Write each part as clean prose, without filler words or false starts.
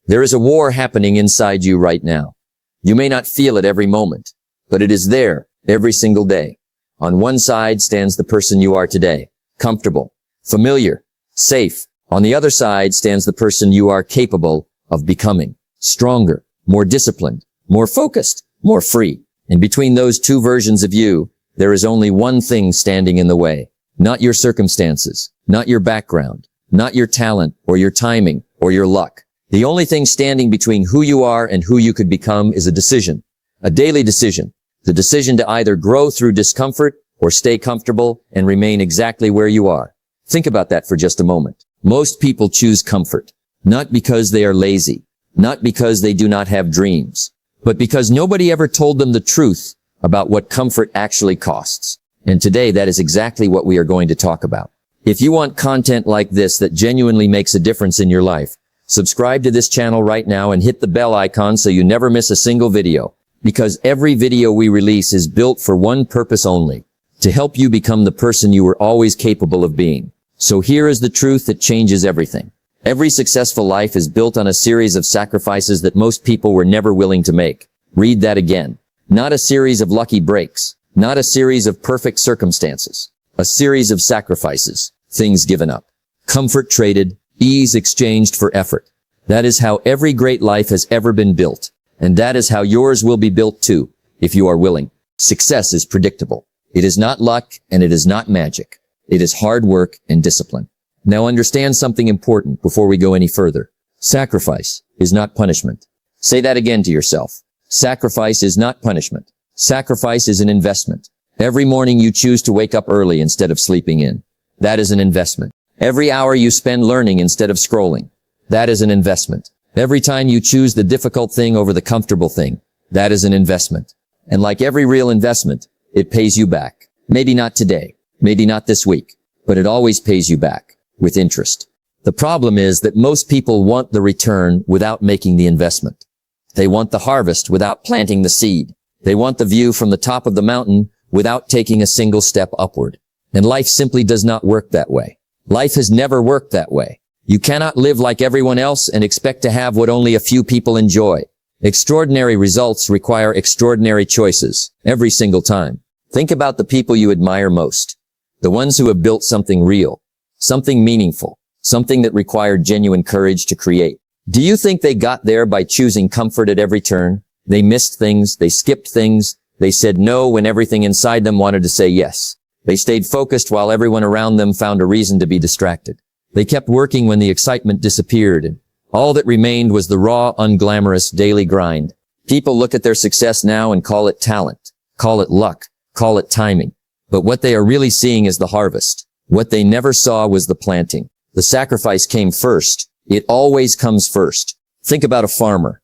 There is a war happening inside you right now. You may not feel it every moment, but it is there every single day. On one side stands the person you are today, comfortable, familiar, safe. On the other side stands the person you are capable of becoming, stronger, more disciplined, more focused, more free. And between those two versions of you, there is only one thing standing in the way. Not your circumstances, not your background, not your talent or your timing or your luck. The only thing standing between who you are and who you could become is a decision, a daily decision, the decision to either grow through discomfort or stay comfortable and remain exactly where you are. Think about that for just a moment. Most people choose comfort, not because they are lazy, not because they do not have dreams, but because nobody ever told them the truth about what comfort actually costs. And today that is exactly what we are going to talk about. If you want content like this that genuinely makes a difference in your life, subscribe to this channel right now and hit the bell icon so you never miss a single video. Because every video we release is built for one purpose only, to help you become the person you were always capable of being. So here is the truth that changes everything. Every successful life is built on a series of sacrifices that most people were never willing to make. Read that again. Not a series of lucky breaks. Not a series of perfect circumstances. A series of sacrifices. Things given up. Comfort traded. Ease exchanged for effort. That is how every great life has ever been built. And that is how yours will be built too, if you are willing. Success is predictable. It is not luck and it is not magic. It is hard work and discipline. Now understand something important before we go any further. Sacrifice is not punishment. Say that again to yourself. Sacrifice is not punishment. Sacrifice is an investment. Every morning you choose to wake up early instead of sleeping in. That is an investment. Every hour you spend learning instead of scrolling. That is an investment. Every time you choose the difficult thing over the comfortable thing. That is an investment. And like every real investment, it pays you back. Maybe not today. Maybe not this week. But it always pays you back. With interest. The problem is that most people want the return without making the investment. They want the harvest without planting the seed. They want the view from the top of the mountain without taking a single step upward. And life simply does not work that way. Life has never worked that way. You cannot live like everyone else and expect to have what only a few people enjoy. Extraordinary results require extraordinary choices every single time. Think about the people you admire most. The ones who have built something real, something meaningful, something that required genuine courage to create. Do you think they got there by choosing comfort at every turn? They missed things, they skipped things, they said no when everything inside them wanted to say yes. They stayed focused while everyone around them found a reason to be distracted. They kept working when the excitement disappeared, and all that remained was the raw, unglamorous daily grind. People look at their success now and call it talent, call it luck, call it timing. But what they are really seeing is the harvest. What they never saw was the planting. The sacrifice came first. It always comes first. Think about a farmer.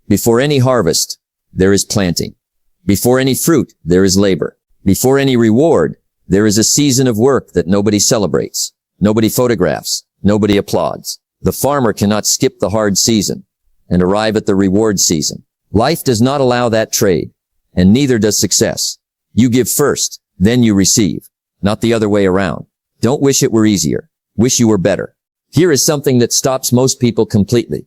Before any harvest, there is planting. Before any fruit, there is labor. Before any reward, there is a season of work that nobody celebrates. Nobody photographs. Nobody applauds. The farmer cannot skip the hard season and arrive at the reward season. Life does not allow that trade, and neither does success. You give first, then you receive, not the other way around. Don't wish it were easier. Wish you were better. Here is something that stops most people completely.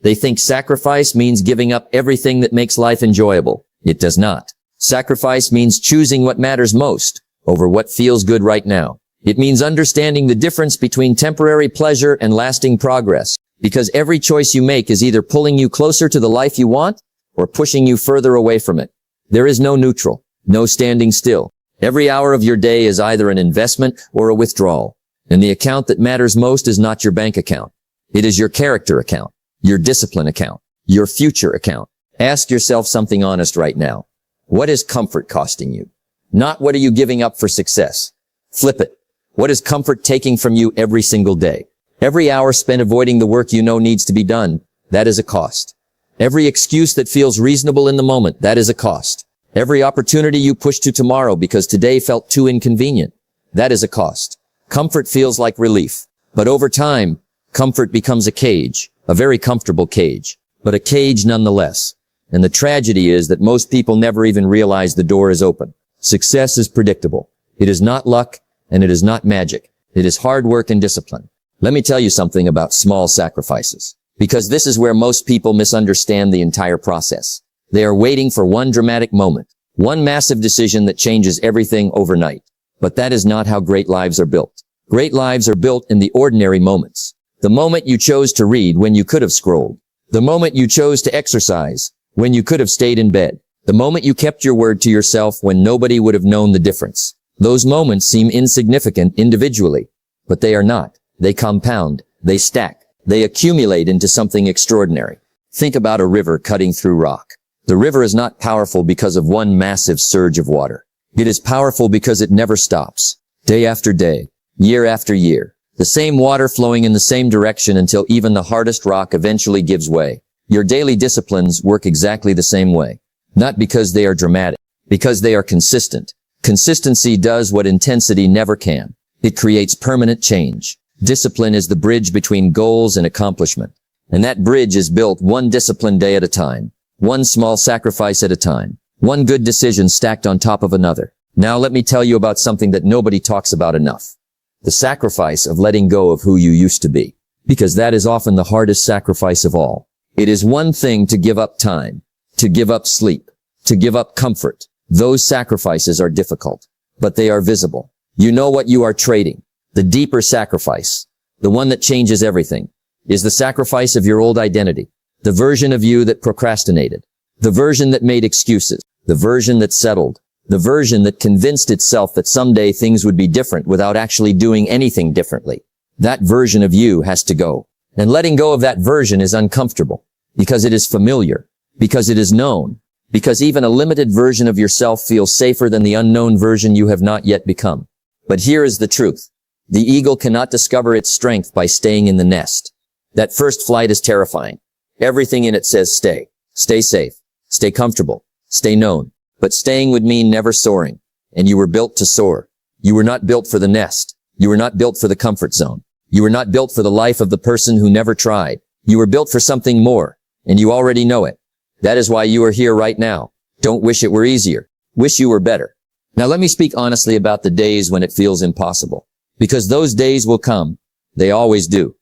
They think sacrifice means giving up everything that makes life enjoyable. It does not. Sacrifice means choosing what matters most over what feels good right now. It means understanding the difference between temporary pleasure and lasting progress, because every choice you make is either pulling you closer to the life you want or pushing you further away from it. There is no neutral, no standing still. Every hour of your day is either an investment or a withdrawal. And the account that matters most is not your bank account. It is your character account, your discipline account, your future account. Ask yourself something honest right now. What is comfort costing you? Not what are you giving up for success. Flip it. What is comfort taking from you every single day? Every hour spent avoiding the work you know needs to be done, that is a cost. Every excuse that feels reasonable in the moment, that is a cost. Every opportunity you push to tomorrow because today felt too inconvenient, that is a cost. Comfort feels like relief. But over time, comfort becomes a cage, a very comfortable cage, but a cage nonetheless. And the tragedy is that most people never even realize the door is open. Success is predictable. It is not luck, and it is not magic. It is hard work and discipline. Let me tell you something about small sacrifices. Because this is where most people misunderstand the entire process. They are waiting for one dramatic moment, one massive decision that changes everything overnight. But that is not how great lives are built. Great lives are built in the ordinary moments. The moment you chose to read when you could have scrolled. The moment you chose to exercise when you could have stayed in bed. The moment you kept your word to yourself when nobody would have known the difference. Those moments seem insignificant individually, but they are not. They compound, they stack, they accumulate into something extraordinary. Think about a river cutting through rock. The river is not powerful because of one massive surge of water. It is powerful because it never stops. Day after day, year after year. The same water flowing in the same direction until even the hardest rock eventually gives way. Your daily disciplines work exactly the same way. Not because they are dramatic, because they are consistent. Consistency does what intensity never can. It creates permanent change. Discipline is the bridge between goals and accomplishment. And that bridge is built one disciplined day at a time. One small sacrifice at a time. One good decision stacked on top of another. Now let me tell you about something that nobody talks about enough. The sacrifice of letting go of who you used to be. Because that is often the hardest sacrifice of all. It is one thing to give up time, to give up sleep, to give up comfort. Those sacrifices are difficult, but they are visible. You know what you are trading. The deeper sacrifice, the one that changes everything, is the sacrifice of your old identity. The version of you that procrastinated. The version that made excuses. The version that settled. The version that convinced itself that someday things would be different without actually doing anything differently. That version of you has to go. And letting go of that version is uncomfortable. Because it is familiar. Because it is known. Because even a limited version of yourself feels safer than the unknown version you have not yet become. But here is the truth. The eagle cannot discover its strength by staying in the nest. That first flight is terrifying. Everything in it says stay. Stay safe. Stay comfortable. Stay known. But staying would mean never soaring. And you were built to soar. You were not built for the nest. You were not built for the comfort zone. You were not built for the life of the person who never tried. You were built for something more. And you already know it. That is why you are here right now. Don't wish it were easier. Wish you were better. Now let me speak honestly about the days when it feels impossible. Because those days will come. They always do.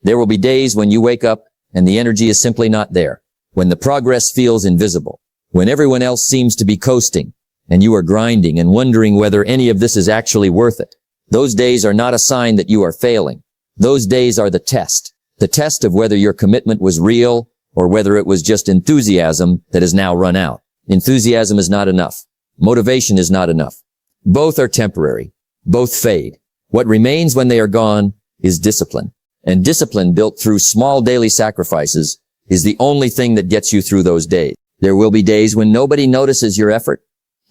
There will be days when you wake up and the energy is simply not there. When the progress feels invisible. When everyone else seems to be coasting. And you are grinding and wondering whether any of this is actually worth it. Those days are not a sign that you are failing. Those days are the test. The test of whether your commitment was real or whether it was just enthusiasm that has now run out. Enthusiasm is not enough. Motivation is not enough. Both are temporary. Both fade. What remains when they are gone is discipline. And discipline built through small daily sacrifices is the only thing that gets you through those days. There will be days when nobody notices your effort.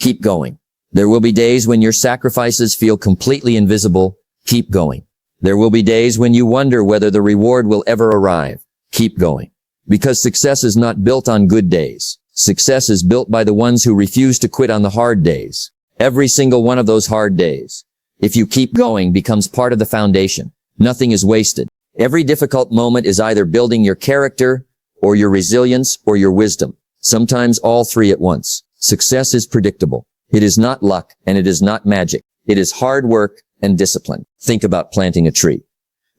Keep going. There will be days when your sacrifices feel completely invisible. Keep going. There will be days when you wonder whether the reward will ever arrive. Keep going. Because success is not built on good days. Success is built by the ones who refuse to quit on the hard days. Every single one of those hard days, if you keep going, becomes part of the foundation. Nothing is wasted. Every difficult moment is either building your character or your resilience or your wisdom. Sometimes all three at once. Success is predictable. It is not luck and it is not magic. It is hard work and discipline. Think about planting a tree.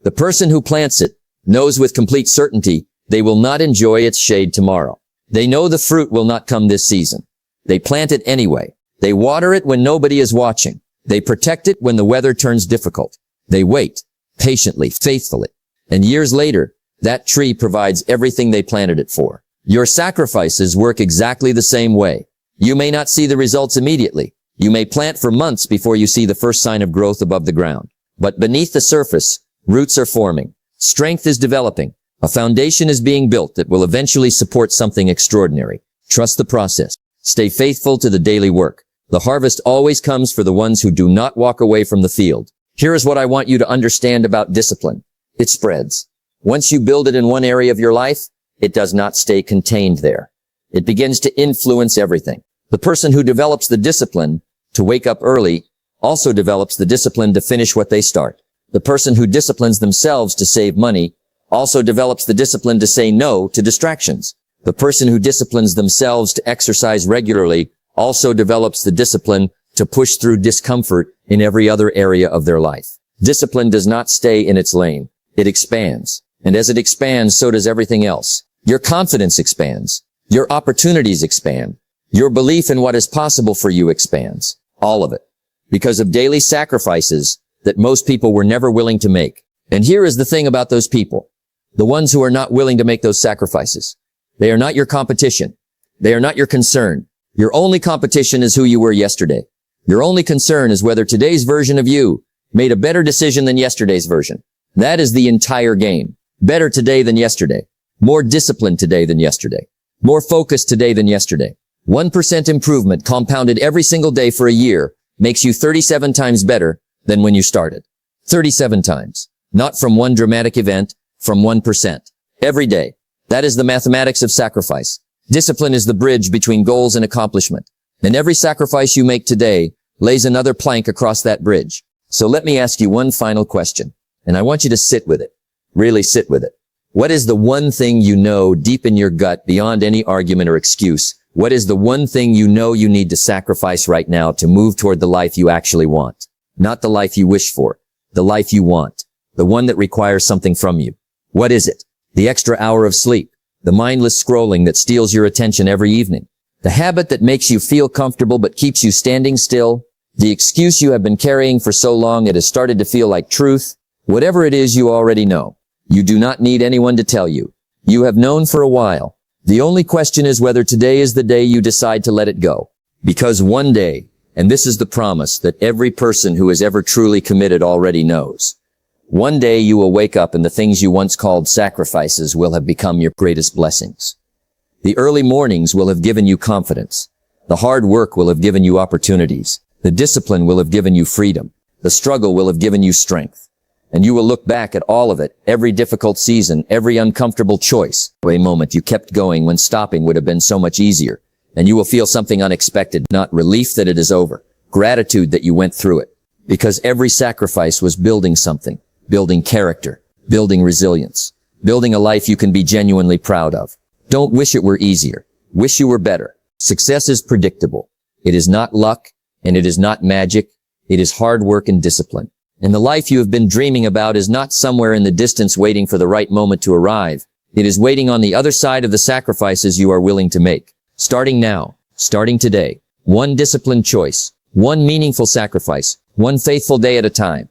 The person who plants it knows with complete certainty they will not enjoy its shade tomorrow. They know the fruit will not come this season. They plant it anyway. They water it when nobody is watching. They protect it when the weather turns difficult. They wait, patiently, faithfully. And years later, that tree provides everything they planted it for. Your sacrifices work exactly the same way. You may not see the results immediately. You may plant for months before you see the first sign of growth above the ground. But beneath the surface, roots are forming. Strength is developing. A foundation is being built that will eventually support something extraordinary. Trust the process. Stay faithful to the daily work. The harvest always comes for the ones who do not walk away from the field. Here is what I want you to understand about discipline. It spreads. Once you build it in one area of your life, it does not stay contained there. It begins to influence everything. The person who develops the discipline to wake up early also develops the discipline to finish what they start. The person who disciplines themselves to save money also develops the discipline to say no to distractions. The person who disciplines themselves to exercise regularly also develops the discipline to push through discomfort in every other area of their life. Discipline does not stay in its lane. It expands. And as it expands, so does everything else. Your confidence expands. Your opportunities expand. Your belief in what is possible for you expands. All of it. Because of daily sacrifices that most people were never willing to make. And here is the thing about those people. The ones who are not willing to make those sacrifices. They are not your competition. They are not your concern. Your only competition is who you were yesterday. Your only concern is whether today's version of you made a better decision than yesterday's version. That is the entire game. Better today than yesterday. More disciplined today than yesterday. More focused today than yesterday. 1% improvement compounded every single day for a year makes you 37 times better than when you started. 37 times. Not from one dramatic event, from 1%. Every day. That is the mathematics of sacrifice. Discipline is the bridge between goals and accomplishment. And every sacrifice you make today lays another plank across that bridge. So let me ask you one final question. And I want you to sit with it. Really sit with it. What is the one thing you know deep in your gut beyond any argument or excuse? What is the one thing you know you need to sacrifice right now to move toward the life you actually want? Not the life you wish for. The life you want. The one that requires something from you. What is it? The extra hour of sleep. The mindless scrolling that steals your attention every evening. The habit that makes you feel comfortable but keeps you standing still. The excuse you have been carrying for so long it has started to feel like truth. Whatever it is, you already know. You do not need anyone to tell you. You have known for a while. The only question is whether today is the day you decide to let it go. Because one day, and this is the promise that every person who has ever truly committed already knows, one day you will wake up and the things you once called sacrifices will have become your greatest blessings. The early mornings will have given you confidence. The hard work will have given you opportunities. The discipline will have given you freedom. The struggle will have given you strength. And you will look back at all of it, every difficult season, every uncomfortable choice, a moment you kept going when stopping would have been so much easier. And you will feel something unexpected, not relief that it is over, gratitude that you went through it. Because every sacrifice was building something, building character, building resilience, building a life you can be genuinely proud of. Don't wish it were easier. Wish you were better. Success is predictable. It is not luck, and it is not magic. It is hard work and discipline. And the life you have been dreaming about is not somewhere in the distance waiting for the right moment to arrive. It is waiting on the other side of the sacrifices you are willing to make. Starting now, starting today. One disciplined choice, one meaningful sacrifice, one faithful day at a time.